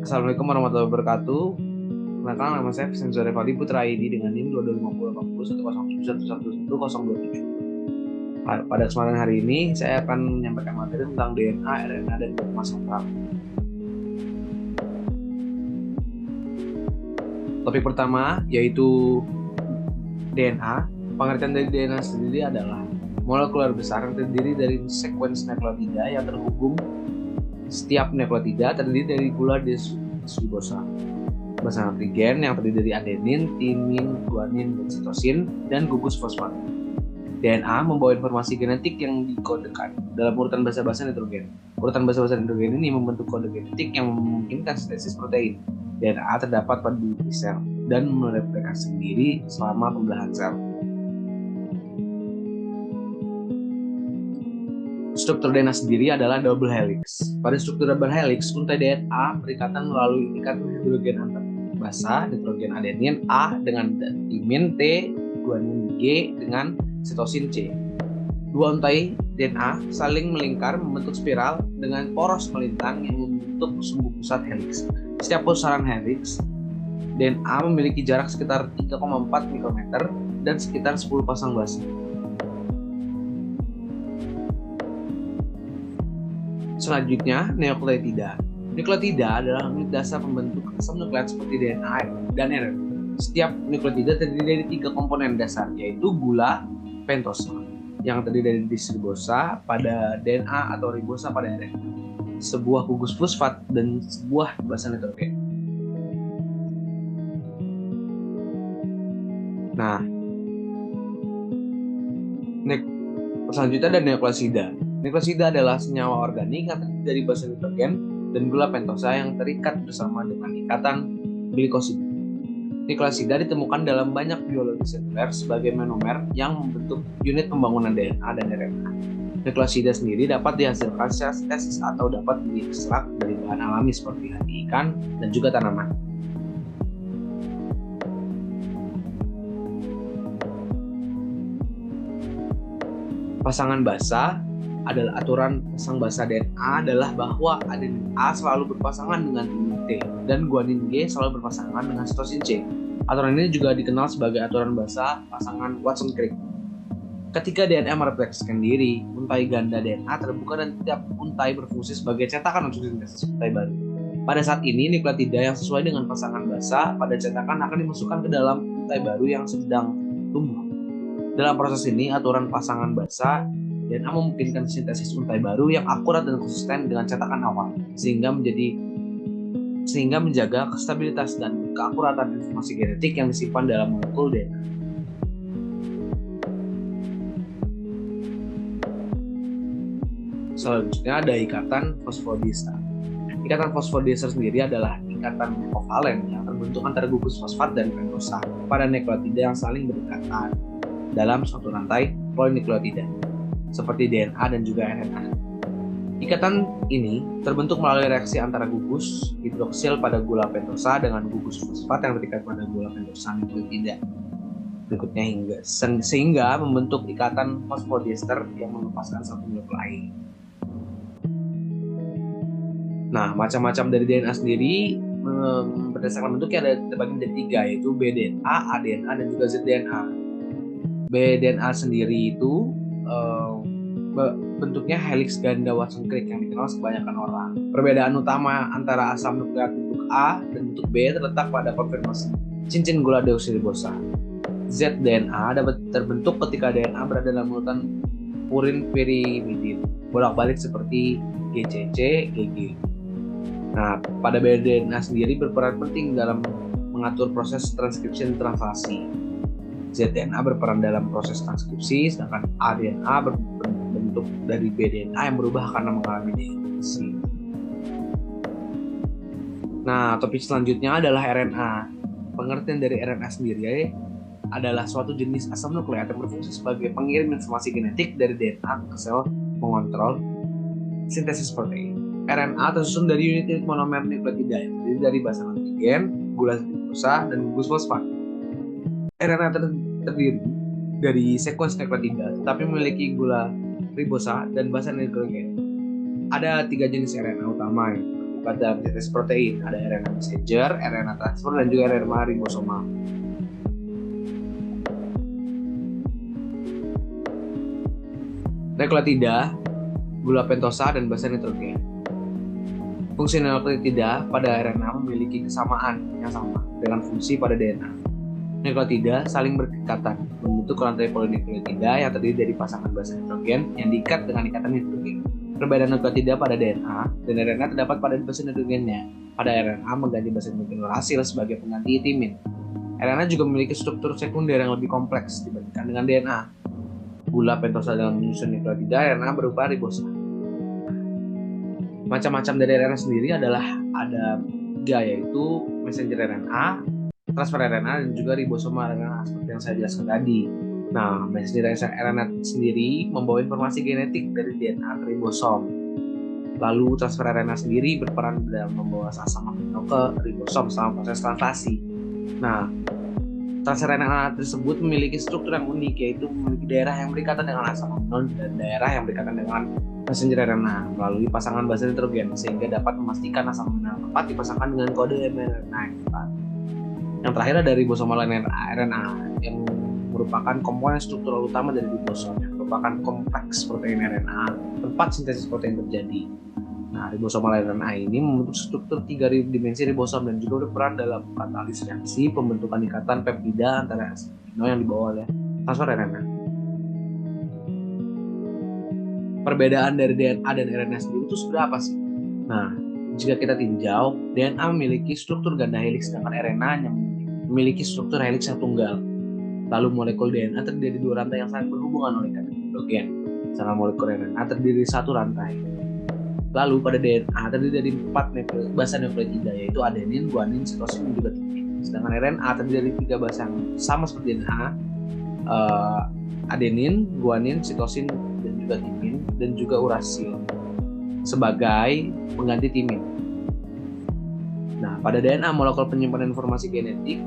Assalamualaikum warahmatullahi wabarakatuh. Perkenalkan, nama saya Vincenzo Revali Putra ID dengan NIM 22508011111027. Pada kesempatan hari ini, saya akan menyampaikan materi tentang DNA, RNA, dan geometri sentral. Topik pertama yaitu DNA. Pengertian dari DNA sendiri adalah molekular besar yang terdiri dari sekuens nukleotida yang terhubung. Setiap nukleotida terdiri dari gula desoksibosa, basan oksigen yang terdiri dari adenin, timin, guanin, dan sitosin, dan gugus fosfat. DNA membawa informasi genetik yang dikodekan dalam urutan basa-basa nitrogen. Urutan basa-basa nitrogen ini membentuk kode genetik yang memungkinkan sintesis protein. DNA terdapat pada di sel dan mereplikasi sendiri selama pembelahan sel. Struktur DNA sendiri adalah double helix. Pada struktur double helix, untai DNA berikatan melalui ikatan hidrogen antar basa, nitrogen adenin A dengan timin T, guanin G dengan sitosin C. Dua untai DNA saling melingkar membentuk spiral dengan poros melintang yang membentuk sumbu pusat helix. Setiap pusaran helix DNA memiliki jarak sekitar 3,4 mikrometer dan sekitar 10 pasang basa. Selanjutnya, nukleotida. Nukleotida adalah unit dasar pembentuk asam nukleat seperti DNA dan RNA. Setiap nukleotida terdiri dari 3 komponen dasar, yaitu gula, pentosa, yang terdiri dari disribosa pada DNA atau ribosa pada RNA, sebuah gugus fosfat, dan sebuah basa nitrogen. Nah, selanjutnya ada nukleosida. Nukleosida adalah senyawa organik yang terdiri dari basa nitrogen dan gula pentosa yang terikat bersama dengan ikatan glikosida. Nukleosida ditemukan dalam banyak biologi seluler sebagai monomer yang membentuk unit pembangunan DNA dan RNA. Nukleosida sendiri dapat dihasilkan secara sintesis atau dapat diekstrak dari bahan alami seperti hati ikan dan juga tanaman. Pasangan basa adalah aturan pasang basa DNA adalah bahwa adenin A selalu berpasangan dengan timin T dan guanin G selalu berpasangan dengan sitosin C. Aturan ini juga dikenal sebagai aturan basa pasangan Watson-Crick. Ketika DNA mereplikasikan diri, untai ganda DNA terbuka dan tiap untai berfungsi sebagai cetakan untuk sintesis untai baru. Pada saat ini, nukleotida yang sesuai dengan pasangan basa pada cetakan akan dimasukkan ke dalam untai baru yang sedang tumbuh. Dalam proses ini, aturan pasangan basa DNA memungkinkan sintesis untai baru yang akurat dan konsisten dengan cetakan awal, sehingga menjaga stabilitas dan keakuratan informasi genetik yang disimpan dalam molekul DNA. Selanjutnya ada ikatan fosfodiester. Ikatan fosfodiester sendiri adalah ikatan kovalen yang terbentuk antara gugus fosfat dan pentosa pada nukleotida yang saling berdekatan dalam suatu rantai polinukleotida seperti DNA dan juga RNA. Ikatan ini terbentuk melalui reaksi antara gugus hidroksil pada gula pentosa dengan gugus fosfat yang terikat pada gula pentosa nukleotida berikutnya sehingga membentuk ikatan fosfodiester yang melepaskan satu molekul air. Nah, macam-macam dari DNA sendiri berdasarkan bentuknya ada terbagi menjadi 3, yaitu bDNA, aDNA, dan juga zDNA. bDNA sendiri itu bentuknya helix ganda Watson-Crick yang dikenal kebanyakan orang. Perbedaan utama antara asam nukleat bentuk A dan bentuk B terletak pada konfirmasi cincin gula deoksiribosa. zDNA dapat terbentuk ketika DNA berada dalam urutan purin pirimidin, bolak-balik seperti GCC, GG. Nah, pada bDNA sendiri berperan penting dalam mengatur proses transkripsi dan translasi. zDNA berperan dalam proses transkripsi, sedangkan aDNA berbentuk dari bDNA yang berubah karena mengalami dehidrasi. Nah, topik selanjutnya adalah RNA. Pengertian dari RNA sendiri adalah suatu jenis asam nukleat yang berfungsi sebagai pengirim informasi genetik dari DNA ke sel mengontrol sintesis protein. RNA tersusun dari unit-unit monomer nukleotida yang terdiri dari basa oksigen, gula ribosa, dan gugus fosfat. RNA terdiri dari sekuens nukleotida tetapi memiliki gula ribosa dan basa nitrogen. Ada 3 jenis RNA utama yang terlibat dalam sintesis protein. Ada RNA messenger, RNA transfer, dan juga RNA ribosomal. Nukleotida, gula pentosa, dan basa nitrogen. Fungsi nukleotida pada RNA memiliki kesamaan yang sama dengan fungsi pada DNA. Nukleotida saling berikatan membentuk rantai polinukleotida yang terdiri dari pasangan basa nitrogen yang diikat dengan ikatan nitrogen. Perbedaan nukleotida pada DNA dan RNA terdapat pada basa nitrogennya. Pada RNA mengganti basa nitrogen uracil sebagai pengganti timin. RNA juga memiliki struktur sekunder yang lebih kompleks dibandingkan dengan DNA. Gula pentosa dalam menyusun nukleotida RNA berupa ribosa. Macam-macam dari RNA sendiri ada 3, yaitu messenger RNA, transfer RNA, dan juga ribosomal RNA seperti yang saya jelaskan tadi. Nah, messenger RNA sendiri membawa informasi genetik dari DNA ke ribosom. Lalu transfer RNA sendiri berperan dalam membawa asam amino ke ribosom selama proses translasi. Nah, transfer RNA tersebut memiliki struktur yang unik, yaitu memiliki daerah yang berikatan dengan asam amino dan daerah yang berikatan dengan messenger RNA melalui pasangan basa nitrogen, sehingga dapat memastikan asam amino yang tepat dipasangkan dengan kode mRNA yang tepat. Yang terakhir ada ribosomal RNA yang merupakan komponen struktural utama dari ribosom yang merupakan kompleks protein RNA tempat sintesis protein terjadi. Nah, ribosomal RNA ini membentuk struktur 3 dimensi ribosom dan juga berperan dalam katalis reaksi pembentukan ikatan peptida antara asam amino yang dibawa oleh transfer RNA. Perbedaan dari DNA dan RNA sendiri itu seberapa sih? Nah, jika kita tinjau, DNA memiliki struktur ganda heliks, sedangkan RNA yang memiliki struktur heliks yang tunggal. Lalu molekul DNA terdiri dari 2 rantai yang saling berhubungan oleh ikatan hidrogen, sedangkan molekul RNA terdiri dari 1 rantai. Lalu pada DNA terdiri dari 4 basa nukleotida, yaitu adenin, guanin, sitosin, dan juga timin. Sedangkan RNA terdiri dari 3 basa yang sama seperti DNA, adenin, guanin, sitosin, dan juga timin, dan juga uracil sebagai pengganti timin. Nah, pada DNA molekul penyimpanan informasi genetik,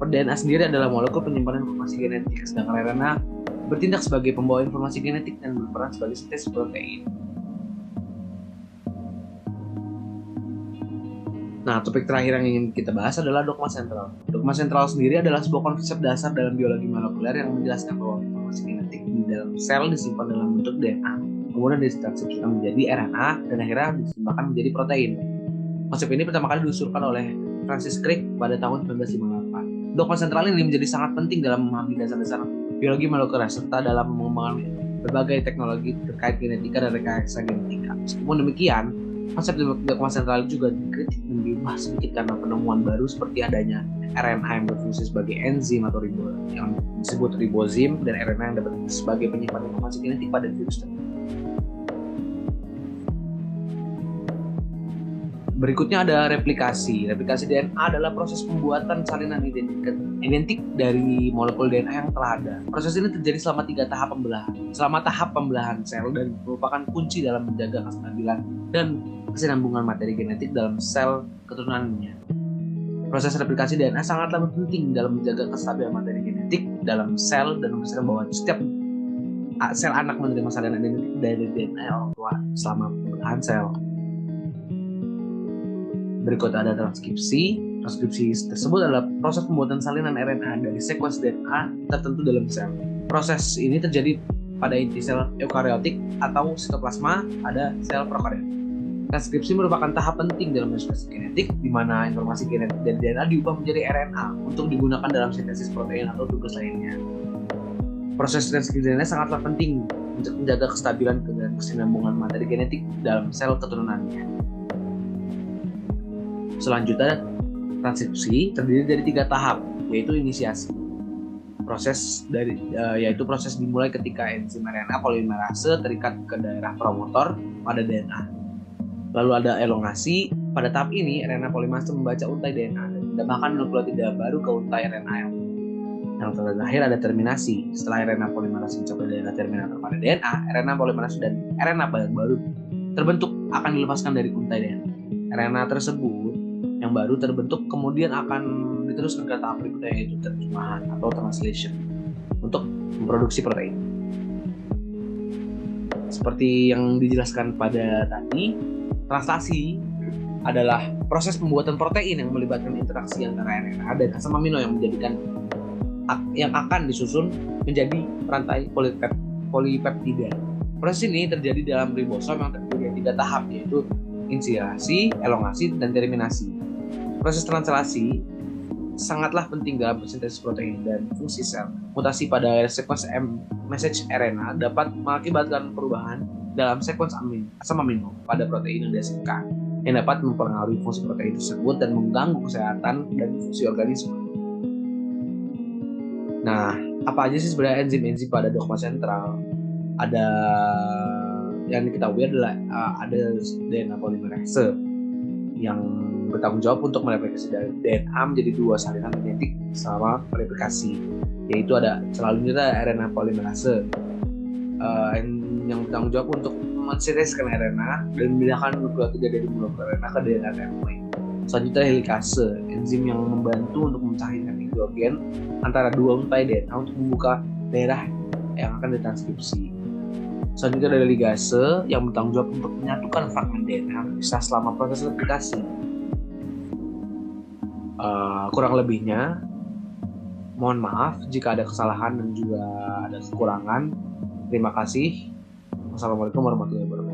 DNA sendiri adalah molekul penyimpanan informasi genetik, sedangkan RNA bertindak sebagai pembawa informasi genetik dan berperan sebagai sintesis protein. Nah, topik terakhir yang ingin kita bahas adalah dogma sentral. Dogma sentral sendiri adalah sebuah konsep dasar dalam biologi molekuler yang menjelaskan bahwa informasi genetik di dalam sel disimpan dalam bentuk DNA, kemudian ditranskripsikan menjadi RNA, dan akhirnya dikembangkan menjadi protein. Konsep ini pertama kali diusulkan oleh Francis Crick pada tahun 1958. Dogma sentral ini menjadi sangat penting dalam memahami dasar-dasar biologi molekuler serta dalam mengembangkan berbagai teknologi terkait genetika dan rekayasa genetika. Meskipun demikian, konsep dogma sentral juga dikritik dan diubah sedikit karena penemuan baru seperti adanya RNA yang berfungsi sebagai enzim atau yang disebut ribozim, dan RNA yang dapat sebagai penyimpan informasi genetik pada virus tertentu. Berikutnya ada replikasi. Replikasi DNA adalah proses pembuatan salinan identik dari molekul DNA yang telah ada. Proses ini terjadi selama 3 tahap pembelahan. Selama tahap pembelahan sel dan merupakan kunci dalam menjaga kestabilan dan kesinambungan materi genetik dalam sel keturunannya. Proses replikasi DNA sangatlah penting dalam menjaga kestabilan materi genetik dalam sel dan memastikan bahwa setiap sel anak menerima salinan identik dari DNA orang tua selama pembelahan sel. Berikut ada transkripsi. Transkripsi tersebut adalah proses pembuatan salinan RNA dari sekuens DNA tertentu dalam sel. Proses ini terjadi pada inti sel eukariotik atau sitoplasma pada sel prokariot. Transkripsi merupakan tahap penting dalam sintesis genetik, di mana informasi genetik dari DNA diubah menjadi RNA untuk digunakan dalam sintesis protein atau tugas lainnya. Proses transkripsi DNA sangatlah penting untuk menjaga kestabilan dan kesinambungan materi genetik dalam sel keturunannya. Selanjutnya, transkripsi terdiri dari 3 tahap, yaitu inisiasi. Yaitu proses dimulai ketika enzim RNA polimerase terikat ke daerah promotor pada DNA. Lalu ada elongasi. Pada tahap ini, RNA polimerase membaca untai DNA dan menambahkan nukleotida baru ke untai RNA yang terakhir ada terminasi. Setelah RNA polimerase mencapai daerah terminator pada DNA, RNA polimerase dan RNA baru terbentuk akan dilepaskan dari untai DNA. RNA tersebut yang baru terbentuk kemudian akan diteruskan ke tahap berikutnya, yaitu terjemahan atau translation untuk memproduksi protein. Seperti yang dijelaskan pada tadi, Translasi adalah proses pembuatan protein yang melibatkan interaksi antara RNA dan asam amino yang akan disusun menjadi rantai polipeptida. Proses ini terjadi dalam ribosom yang terdiri dari 3 tahap, yaitu inisiasi, elongasi, dan terminasi. Proses translasi sangatlah penting dalam sintesis protein dan fungsi sel. Mutasi pada sekuens message RNA dapat mengakibatkan perubahan dalam sekuens asam amino pada protein yang dihasilkan, yang dapat mempengaruhi fungsi protein tersebut dan mengganggu kesehatan dan fungsi organisme. Nah, apa aja sih sebenarnya enzim-enzim pada dogma sentral? Ada yang diketahui adalah ada DNA polymerase yang bertanggung jawab untuk mereplikasi dari DNA menjadi 2 salinan genetik selama replikasi, yaitu ada selanjutnya RNA polymerase yang bertanggung jawab untuk mensintesiskan RNA dan memindahkan nukleotida dari molekul RNA ke DNA template. Selanjutnya helikase, enzim yang membantu untuk mencahirkan hidrogen antara 2 untai DNA untuk membuka daerah yang akan ditranskripsi. Selanjutnya ada ligase yang bertanggung jawab untuk menyatukan fragmen DNA bisa selama proses replikasi. Kurang lebihnya, mohon maaf jika ada kesalahan dan juga ada kekurangan. Terima kasih. Wassalamualaikum warahmatullahi wabarakatuh.